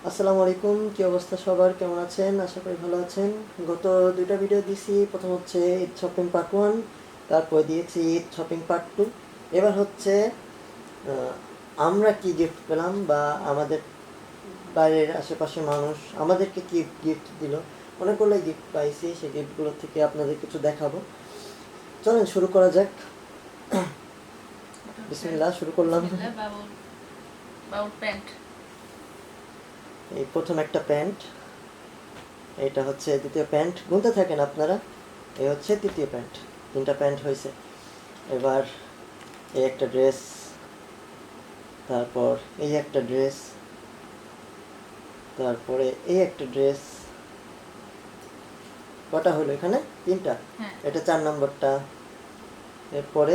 আসসালামু আলাইকুম, কি অবস্থা সবার? কেমন আছেন? আশা করি ভালো আছেন। গত দুইটা ভিডিও দিয়েছি, প্রথম হচ্ছে ঈদ শপিং পার্ট 1, তারপর দিয়েছি ঈদ শপিং পার্ট 2। এবার হচ্ছে আমরা কি গিফট পেলাম বা আমাদের বাইরের আশেপাশে মানুষ আমাদেরকে কি গিফট দিল। অনেকগুলো গিফট পাইছি, সেই গিফটগুলো থেকে আপনাদের কিছু দেখাবো। চলেন শুরু করা যাক। বিসমিল্লাহ, শুরু করলাম। এই প্রথম একটা প্যান্ট, এটা হচ্ছে দ্বিতীয় প্যান্ট। গুনতে থাকেন আপনারা। এই হচ্ছে তৃতীয় প্যান্ট, 3টা প্যান্ট হয়েছে। এবার এই একটা ড্রেস, তারপর এই একটা ড্রেস, তারপরে এই একটা ড্রেস। কটা হলো এখানে? 3টা। এটা 4 নম্বরটা, এরপরে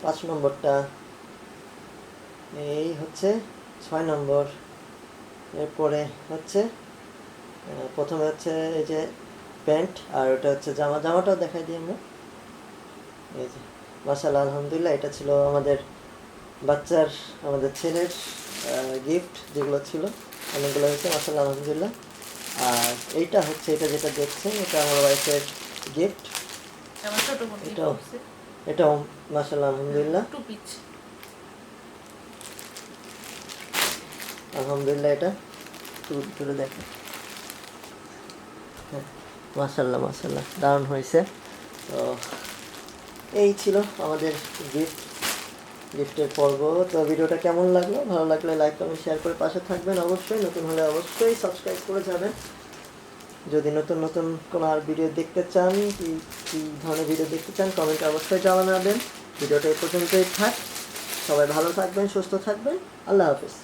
5 নম্বরটা, এই হচ্ছে 6 নম্বর। এরপরে হচ্ছে প্রথমে হচ্ছে এই যে প্যান্ট, আর ওটা হচ্ছে জামা। জামাটাও দেখাই দিই আমরা। এই যে মাশাআল্লাহ, আলহামদুলিল্লাহ, এটা ছিল আমাদের বাচ্চার, আমাদের ছেলের গিফট যেগুলো ছিল, অনেকগুলো হয়েছে মাশাআল্লাহ, আলহামদুলিল্লাহ। আর এইটা হচ্ছে, এটা যেটা দেখছেন, এটা আমার ওয়াইফের গিফট। এটাও এটাও মাশাআল্লাহ, আলহামদুলিল্লাহ, আলহামদুলিল্লাহ। এটা তুলে দেখেন। হ্যাঁ, মাশাআল্লাহ মাশাআল্লাহ, দারুণ হয়েছে। তো এই ছিল আমাদের গিফটের পর্ব। তো ভিডিওটা কেমন লাগলো? ভালো লাগলে লাইক কমেন্ট শেয়ার করে পাশে থাকবেন। অবশ্যই নতুন হলে অবশ্যই সাবস্ক্রাইব করে যাবেন। যদি নতুন নতুন কোনো আর ভিডিও দেখতে চান, কী ধরনের ভিডিও দেখতে চান, কমেন্টে অবশ্যই জানাবেন। ভিডিওটা এই পর্যন্তই থাক। সবাই ভালো থাকবেন, সুস্থ থাকবেন। আল্লাহ হাফিজ।